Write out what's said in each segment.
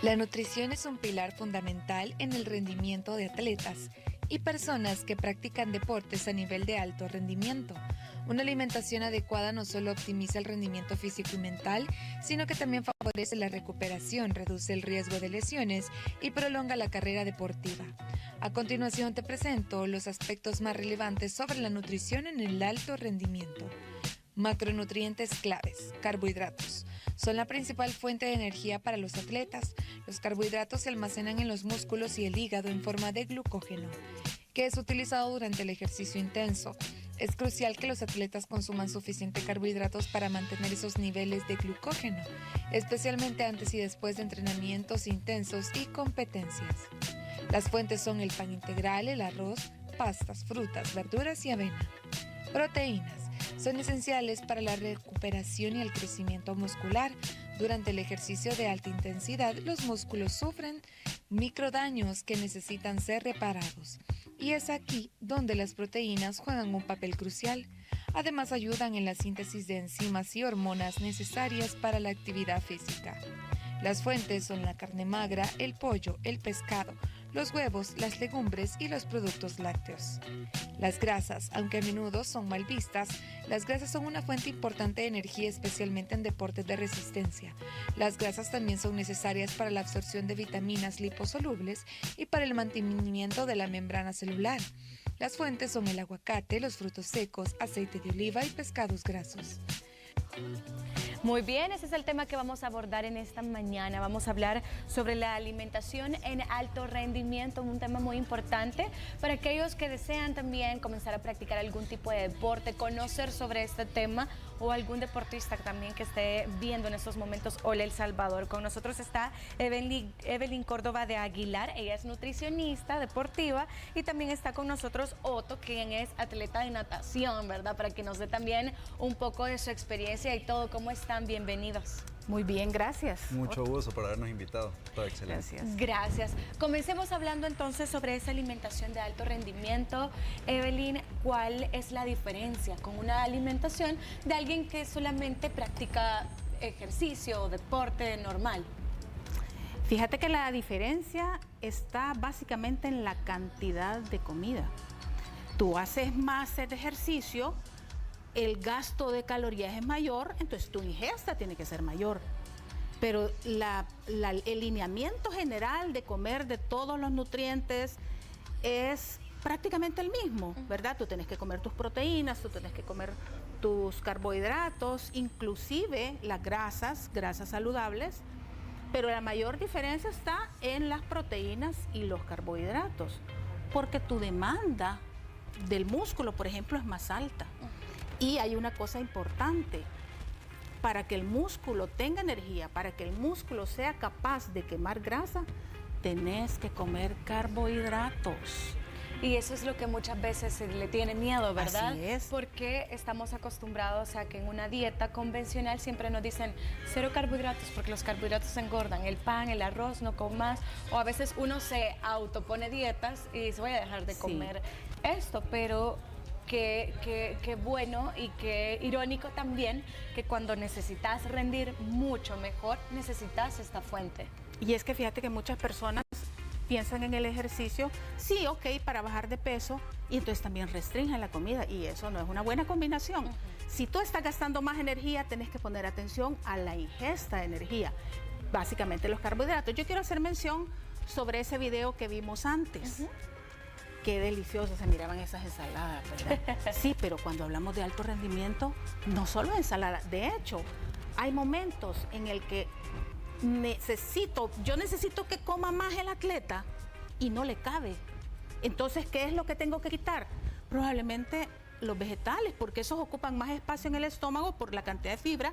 La nutrición es un pilar fundamental en el rendimiento de atletas y personas que practican deportes a nivel de alto rendimiento. Una alimentación adecuada no solo optimiza el rendimiento físico y mental, sino que también favorece la recuperación, reduce el riesgo de lesiones y prolonga la carrera deportiva. A continuación te presento los aspectos más relevantes sobre la nutrición en el alto rendimiento. Macronutrientes claves, carbohidratos. Son la principal fuente de energía para los atletas. Los carbohidratos se almacenan en los músculos y el hígado en forma de glucógeno, que es utilizado durante el ejercicio intenso. Es crucial que los atletas consuman suficiente carbohidratos para mantener esos niveles de glucógeno, especialmente antes y después de entrenamientos intensos y competencias. Las fuentes son el pan integral, el arroz, pastas, frutas, verduras y avena. Proteínas. Son esenciales para la recuperación y el crecimiento muscular. Durante el ejercicio de alta intensidad, los músculos sufren microdaños que necesitan ser reparados. Y es aquí donde las proteínas juegan un papel crucial. Además, ayudan en la síntesis de enzimas y hormonas necesarias para la actividad física. Las fuentes son la carne magra, el pollo, el pescado, los huevos, las legumbres y los productos lácteos. Las grasas, aunque a menudo son mal vistas, las grasas son una fuente importante de energía, especialmente en deportes de resistencia. Las grasas también son necesarias para la absorción de vitaminas liposolubles y para el mantenimiento de la membrana celular. Las fuentes son el aguacate, los frutos secos, aceite de oliva y pescados grasos. Muy bien, ese es el tema que vamos a abordar en esta mañana. Vamos a hablar sobre la alimentación en alto rendimiento, un tema muy importante para aquellos que desean también comenzar a practicar algún tipo de deporte, conocer sobre este tema, o algún deportista también que esté viendo en estos momentos Hola El Salvador. Con nosotros está Evelyn Córdoba de Aguilar. Ella es nutricionista deportiva, y también está con nosotros Otto, quien es atleta de natación, ¿verdad? Para que nos dé también un poco de su experiencia y todo. ¿Cómo están? Bienvenidos. Muy bien, gracias. Mucho gusto por habernos invitado. Todo excelente. Gracias. Gracias. Comencemos hablando entonces sobre esa alimentación de alto rendimiento. Evelyn, ¿cuál es la diferencia con una alimentación de alguien que solamente practica ejercicio o deporte normal? Fíjate que la diferencia está básicamente en la cantidad de comida. Tú haces más ejercicio, el gasto de calorías es mayor, entonces tu ingesta tiene que ser mayor. Pero el lineamiento general de comer de todos los nutrientes es prácticamente el mismo, ¿verdad? Tú tienes que comer tus proteínas, tú tienes que comer tus carbohidratos, inclusive las grasas saludables, pero la mayor diferencia está en las proteínas y los carbohidratos, porque tu demanda del músculo, por ejemplo, es más alta. Y hay una cosa importante: para que el músculo tenga energía, para que el músculo sea capaz de quemar grasa, tenés que comer carbohidratos. Y eso es lo que muchas veces se le tiene miedo, ¿verdad? Así es. Porque estamos acostumbrados a que en una dieta convencional siempre nos dicen 0 carbohidratos, porque los carbohidratos engordan. El pan, el arroz, no comas. O a veces uno se autopone dietas y dice, voy a dejar de comer esto, pero qué bueno y qué irónico también que cuando necesitas rendir mucho mejor, necesitas esta fuente. Y es que fíjate que muchas personas piensan en el ejercicio, sí, ok, para bajar de peso, y entonces también restringen la comida, y eso no es una buena combinación. Si tú estás gastando más energía, tenés que poner atención a la ingesta de energía, básicamente los carbohidratos. Yo quiero hacer mención sobre ese video que vimos antes. Qué delicioso se miraban esas ensaladas, ¿verdad? Sí, pero cuando hablamos de alto rendimiento, no solo ensalada. De hecho, hay momentos en el que yo necesito que coma más el atleta y no le cabe. Entonces, ¿qué es lo que tengo que quitar? Probablemente los vegetales, porque esos ocupan más espacio en el estómago por la cantidad de fibra,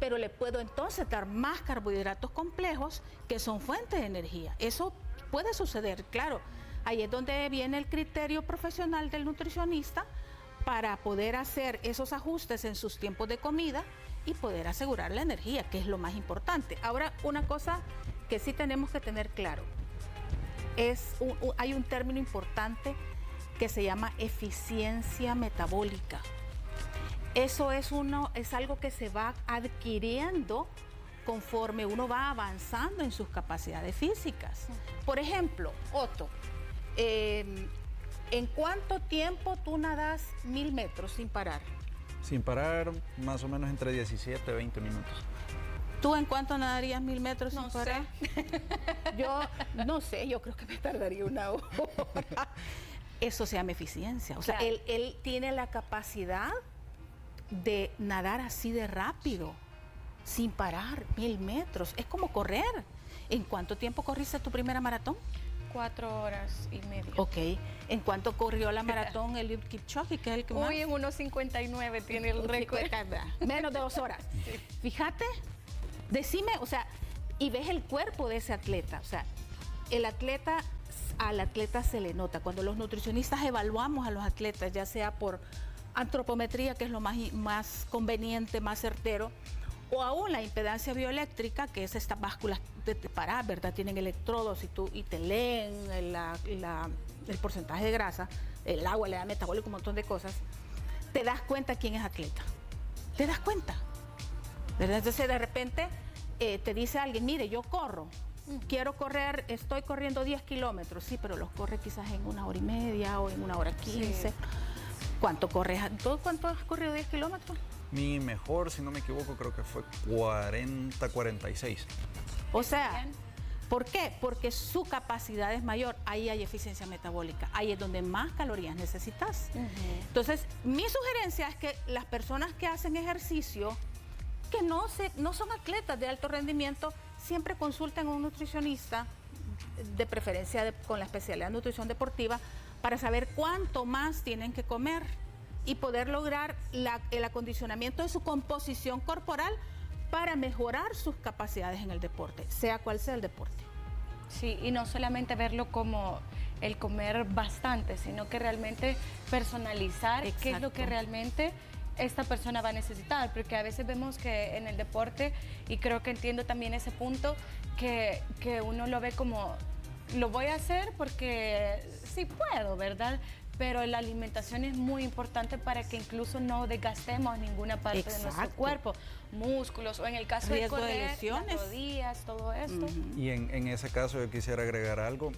pero le puedo entonces dar más carbohidratos complejos que son fuentes de energía. Eso puede suceder, claro. Ahí es donde viene el criterio profesional del nutricionista para poder hacer esos ajustes en sus tiempos de comida y poder asegurar la energía, que es lo más importante. Ahora, una cosa que sí tenemos que tener claro, hay un término importante que se llama eficiencia metabólica. Eso es algo que se va adquiriendo conforme uno va avanzando en sus capacidades físicas. Por ejemplo, Otto, ¿en cuánto tiempo tú nadas 1000 metros sin parar? Sin parar, más o menos entre 17 y 20 minutos. ¿Tú en cuánto nadarías 1000 metros sin parar? Yo no sé, yo creo que me tardaría una hora. Eso se llama eficiencia. O sea, Claro. él tiene la capacidad de nadar así de rápido, sin parar, 1000 metros. Es como correr. ¿En cuánto tiempo corriste tu primera maratón? 4 horas y media. Ok. ¿En cuánto corrió la maratón el Kipchoge, que es el que más? Uy, en 1:59 tiene el récord. Menos de 2 horas. Sí. Fíjate, decime, o sea, y ves el cuerpo de ese atleta. O sea, al atleta se le nota. Cuando los nutricionistas evaluamos a los atletas, ya sea por antropometría, que es lo más conveniente, más certero, o aún la impedancia bioeléctrica, que es estas básculas de parar, ¿verdad? Tienen electrodos y te leen el porcentaje de grasa, el agua, la edad metabólica, un montón de cosas. Te das cuenta quién es atleta. Te das cuenta, ¿verdad? Entonces, de repente, te dice alguien, mire, yo corro. Quiero correr, estoy corriendo 10 kilómetros. Sí, pero los corre quizás en 1 hora y media o en 1 hora 15. Sí. ¿Cuánto corres? ¿Cuánto has corrido 10 kilómetros? Mi mejor, si no me equivoco, creo que fue 40-46. O sea, ¿por qué? Porque su capacidad es mayor. Ahí hay eficiencia metabólica. Ahí es donde más calorías necesitas. Entonces, mi sugerencia es que las personas que hacen ejercicio, que no son atletas de alto rendimiento, siempre consulten a un nutricionista, de preferencia con la especialidad de nutrición deportiva, para saber cuánto más tienen que comer y poder lograr el acondicionamiento de su composición corporal para mejorar sus capacidades en el deporte, sea cual sea el deporte. Sí, y no solamente verlo como el comer bastante, sino que realmente personalizar qué es lo que realmente esta persona va a necesitar, porque a veces vemos que en el deporte, y creo que entiendo también ese punto, que uno lo ve como, lo voy a hacer porque sí puedo, ¿verdad? Pero la alimentación es muy importante para que incluso no desgastemos ninguna parte de nuestro cuerpo, músculos, o en el caso de correr, las rodillas, todo esto. Y en ese caso yo quisiera agregar algo,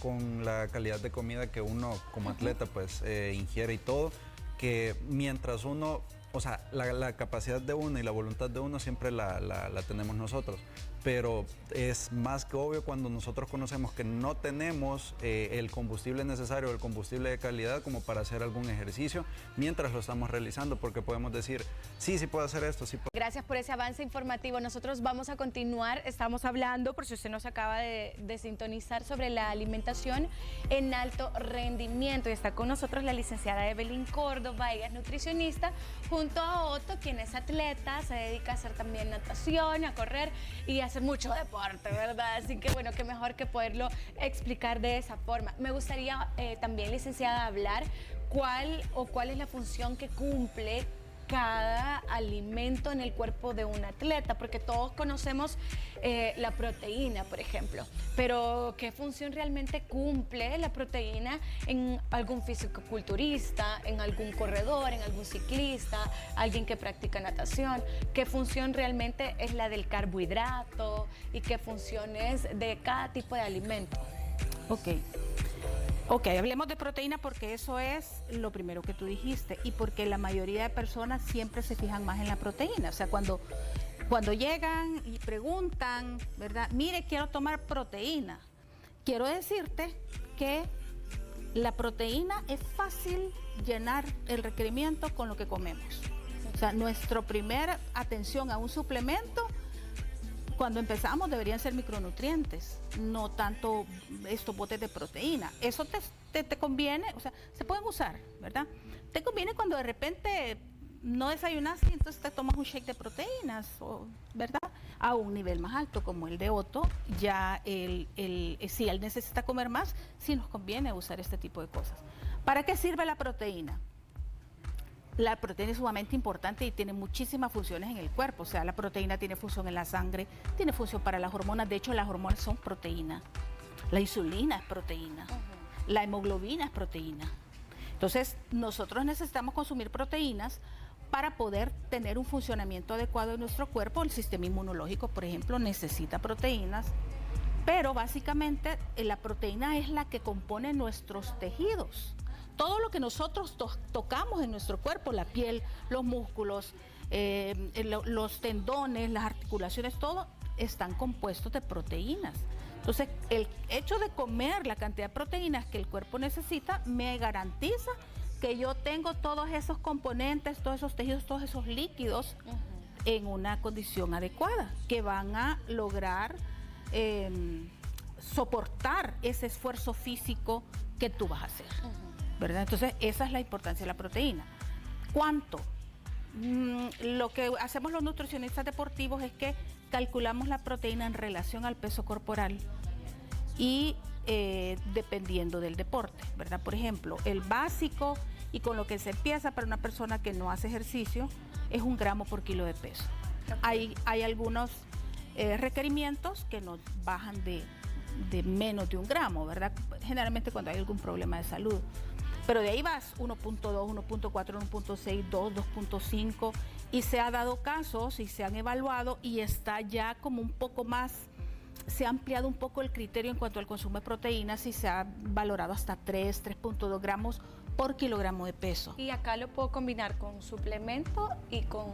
con la calidad de comida que uno como atleta pues ingiere y todo, que mientras uno, o sea, la capacidad de uno y la voluntad de uno siempre la tenemos nosotros, pero es más que obvio cuando nosotros conocemos que no tenemos el combustible necesario, el combustible de calidad como para hacer algún ejercicio mientras lo estamos realizando, porque podemos decir, sí puedo hacer esto, sí puedo. Gracias por ese avance informativo. Nosotros vamos a continuar, estamos hablando, por si usted nos acaba de sintonizar, sobre la alimentación en alto rendimiento, y está con nosotros la licenciada Evelyn Córdoba, ella es nutricionista, junto a Otto, quien es atleta, se dedica a hacer también natación, a correr y a hacer mucho deporte, ¿verdad? Así que bueno, qué mejor que poderlo explicar de esa forma. Me gustaría también, licenciada, hablar cuál es la función que cumple cada alimento en el cuerpo de un atleta, porque todos conocemos la proteína, por ejemplo, pero ¿qué función realmente cumple la proteína en algún fisicoculturista, en algún corredor, en algún ciclista, alguien que practica natación? ¿Qué función realmente es la del carbohidrato y qué función es de cada tipo de alimento? Ok, hablemos de proteína porque eso es lo primero que tú dijiste y porque la mayoría de personas siempre se fijan más en la proteína. O sea, cuando llegan y preguntan, ¿verdad? Mire, quiero tomar proteína. Quiero decirte que la proteína es fácil llenar el requerimiento con lo que comemos. O sea, nuestra primera atención a un suplemento, cuando empezamos, deberían ser micronutrientes, no tanto estos botes de proteína. Eso te conviene, o sea, se pueden usar, ¿verdad? Te conviene cuando de repente no desayunaste y entonces te tomas un shake de proteínas, ¿verdad? A un nivel más alto como el de Otto, ya si él necesita comer más, sí nos conviene usar este tipo de cosas. ¿Para qué sirve la proteína? La proteína es sumamente importante y tiene muchísimas funciones en el cuerpo. O sea, la proteína tiene función en la sangre, tiene función para las hormonas. De hecho, las hormonas son proteína. La insulina es proteína. La hemoglobina es proteína. Entonces, nosotros necesitamos consumir proteínas para poder tener un funcionamiento adecuado de nuestro cuerpo. El sistema inmunológico, por ejemplo, necesita proteínas, pero básicamente la proteína es la que compone nuestros tejidos. Todo lo que nosotros tocamos en nuestro cuerpo, la piel, los músculos, los tendones, las articulaciones, todo están compuestos de proteínas. Entonces, el hecho de comer la cantidad de proteínas que el cuerpo necesita me garantiza que yo tengo todos esos componentes, todos esos tejidos, todos esos líquidos en una condición adecuada, que van a lograr soportar ese esfuerzo físico que tú vas a hacer, ¿verdad? Entonces, esa es la importancia de la proteína. ¿Cuánto? Lo que hacemos los nutricionistas deportivos es que calculamos la proteína en relación al peso corporal y dependiendo del deporte, ¿verdad? Por ejemplo, el básico y con lo que se empieza para una persona que no hace ejercicio es 1 gramo por kilo de peso. Hay algunos requerimientos que nos bajan de menos de 1 gramo, ¿verdad? Generalmente cuando hay algún problema de salud. Pero de ahí vas 1.2, 1.4, 1.6, 2, 2.5 y se ha dado casos y se han evaluado y está ya como un poco más, se ha ampliado un poco el criterio en cuanto al consumo de proteínas y se ha valorado hasta 3.2 gramos por kilogramo de peso. ¿Y acá lo puedo combinar con suplemento y con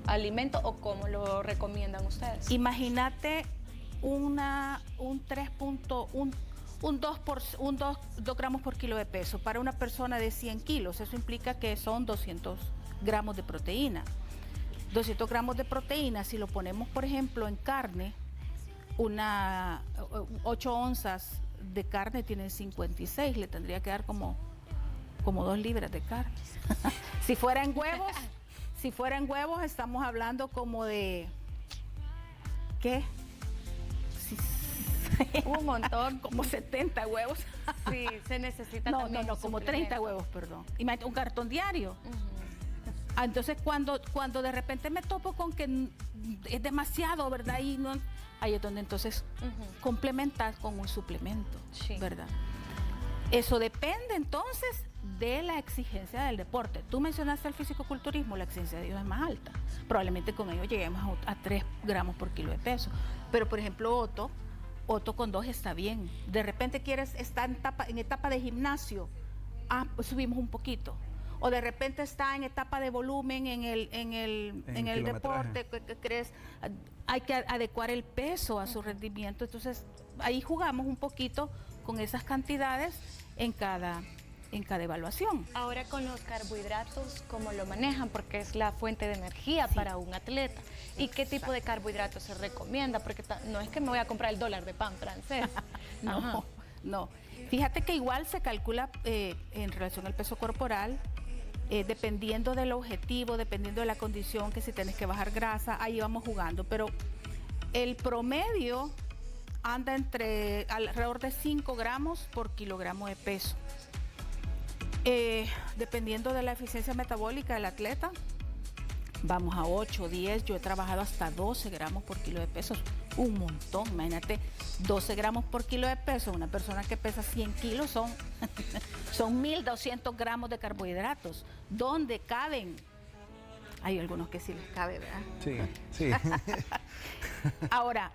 alimento o cómo lo recomiendan ustedes? Imagínate un 2 gramos por kilo de peso para una persona de 100 kilos. Eso implica que son 200 gramos de proteína. 200 gramos de proteína, si lo ponemos, por ejemplo, en carne, 8 onzas de carne tienen 56, le tendría que dar como 2 libras de carne. Si fuera en huevos, estamos hablando como de, ¿qué? Un montón. Como 70 huevos. Sí, se necesita también. No, como 30 huevos, perdón. Imagínate, un cartón diario. Entonces, cuando de repente me topo con que es demasiado, ¿verdad? Y no, ahí es donde entonces complementar con un suplemento, ¿verdad? Eso depende entonces de la exigencia del deporte. Tú mencionaste el fisicoculturismo, la exigencia de ellos es más alta. Probablemente con ellos lleguemos a 3 gramos por kilo de peso. Pero, por ejemplo, Otto con 2 está bien. De repente quieres estar en etapa de gimnasio, pues subimos un poquito. O de repente está en etapa de volumen en el deporte, que crees, hay que adecuar el peso a su rendimiento. Entonces, ahí jugamos un poquito con esas cantidades en cada evaluación. Ahora con los carbohidratos, ¿cómo lo manejan? Porque es la fuente de energía para un atleta. ¿Y qué tipo de carbohidratos se recomienda? Porque no es que me voy a comprar el dólar de pan francés. No. Fíjate que igual se calcula en relación al peso corporal, dependiendo del objetivo, dependiendo de la condición, que si tienes que bajar grasa, ahí vamos jugando. Pero el promedio anda alrededor de 5 gramos por kilogramo de peso. Dependiendo de la eficiencia metabólica del atleta, vamos a 8, 10, yo he trabajado hasta 12 gramos por kilo de peso, un montón. Imagínate, 12 gramos por kilo de peso, una persona que pesa 100 kilos son 1.200 gramos de carbohidratos, donde caben, hay algunos que sí les cabe, ¿verdad? Sí. Ahora,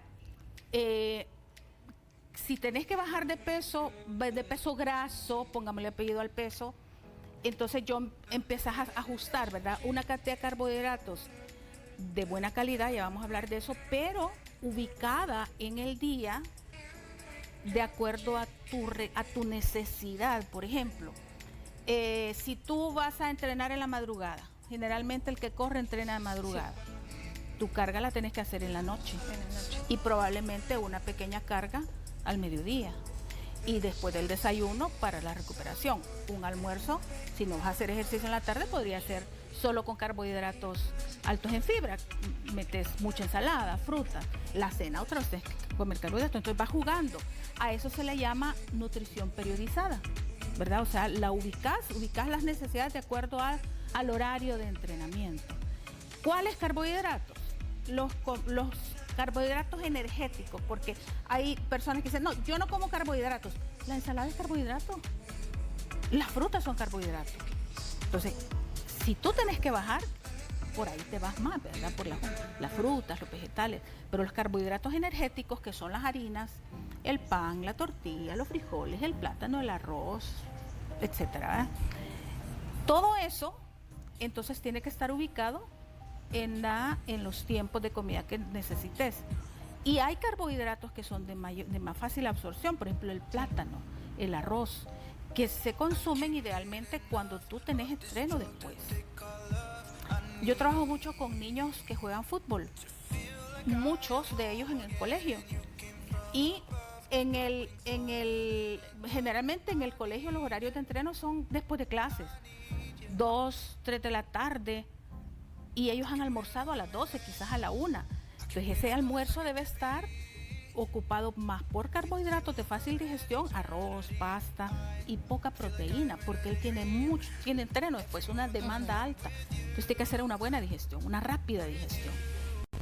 si tenés que bajar de peso graso, pongámosle apellido al peso, entonces yo empezás a ajustar, ¿verdad? Una cantidad de carbohidratos de buena calidad, ya vamos a hablar de eso, pero ubicada en el día de acuerdo a tu necesidad. Por ejemplo, si tú vas a entrenar en la madrugada, generalmente el que corre entrena de madrugada. Sí. Tu carga la tenés que hacer en la noche. Y probablemente una pequeña carga al mediodía. Y después del desayuno para la recuperación. Un almuerzo, si no vas a hacer ejercicio en la tarde, podría ser solo con carbohidratos altos en fibra. Metes mucha ensalada, fruta. La cena, otra vez tienes que comer carbohidratos. Entonces vas jugando. A eso se le llama nutrición periodizada, ¿verdad? O sea, ubicás las necesidades de acuerdo al horario de entrenamiento. ¿Cuáles carbohidratos? Los carbohidratos energéticos, porque hay personas que dicen, no, yo no como carbohidratos. La ensalada es carbohidrato, las frutas son carbohidratos. Entonces, si tú tenés que bajar, por ahí te vas más, ¿verdad? Por las frutas, los vegetales, pero los carbohidratos energéticos, que son las harinas, el pan, la tortilla, los frijoles, el plátano, el arroz, etcétera, ¿verdad? Todo eso, entonces, tiene que estar ubicado en los tiempos de comida que necesites. Y hay carbohidratos que son de más fácil absorción, por ejemplo, el plátano, el arroz, que se consumen idealmente cuando tú tenés entreno después. Yo trabajo mucho con niños que juegan fútbol, muchos de ellos en el colegio. Y generalmente en el colegio los horarios de entreno son después de clases, 2, 3 de la tarde, y ellos han almorzado a las 12, quizás a la 1. Entonces ese almuerzo debe estar ocupado más por carbohidratos de fácil digestión, arroz, pasta y poca proteína, porque él tiene entreno después, una demanda alta. Entonces tiene que hacer una buena digestión, una rápida digestión.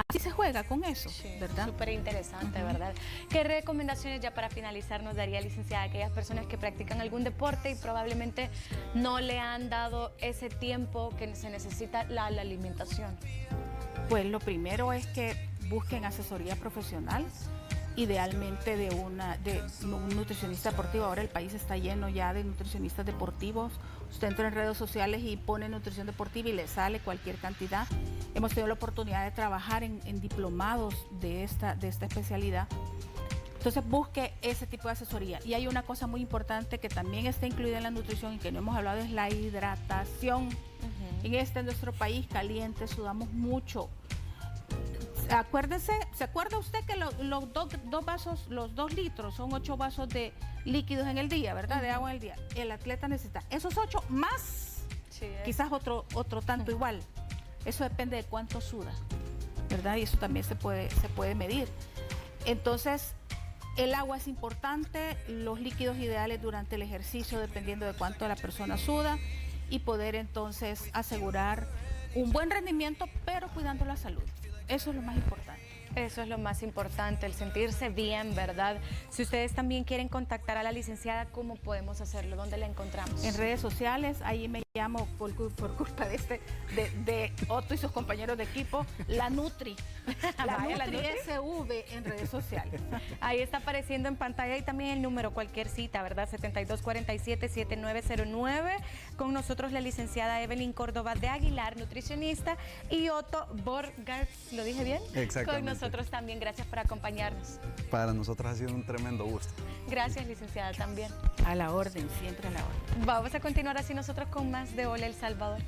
Así se juega con eso, sí, ¿verdad? Súper interesante, ¿verdad? ¿Qué recomendaciones ya para finalizar nos daría, licenciada, a aquellas personas que practican algún deporte y probablemente no le han dado ese tiempo que se necesita la alimentación? Pues lo primero es que busquen asesoría profesional, idealmente de un nutricionista deportivo. Ahora el país está lleno ya de nutricionistas deportivos. Usted entra en redes sociales y pone nutrición deportiva y le sale cualquier cantidad. Hemos tenido la oportunidad de trabajar en diplomados de esta especialidad. Entonces busque ese tipo de asesoría. Y hay una cosa muy importante que también está incluida en la nutrición y que no hemos hablado, es la hidratación. En nuestro país caliente sudamos mucho. Acuérdese, ¿se acuerda usted que los 2 litros son 8 vasos de líquidos en el día, ¿verdad? De agua en el día. El atleta necesita esos 8 más, quizás otro tanto igual. Eso depende de cuánto suda, ¿verdad? Y eso también se puede medir. Entonces, el agua es importante, los líquidos ideales durante el ejercicio, dependiendo de cuánto la persona suda, y poder entonces asegurar un buen rendimiento, pero cuidando la salud. Eso es lo más importante. Eso es lo más importante, el sentirse bien, ¿verdad? Si ustedes también quieren contactar a la licenciada, ¿cómo podemos hacerlo? ¿Dónde la encontramos? En redes sociales, ahí me llamo por culpa de Otto y sus compañeros de equipo, la Nutri. La Nutri SV en redes sociales. Ahí está apareciendo en pantalla y también el número, cualquier cita, ¿verdad? 7247-7909. Con nosotros la licenciada Evelyn Córdoba de Aguilar, nutricionista, y Otto Borgartz, ¿lo dije bien? Exactamente. Con nosotros también, gracias por acompañarnos. Para nosotros ha sido un tremendo gusto. Gracias, licenciada, también. A la orden, siempre a la orden. Vamos a continuar así nosotros con más de Hola El Salvador.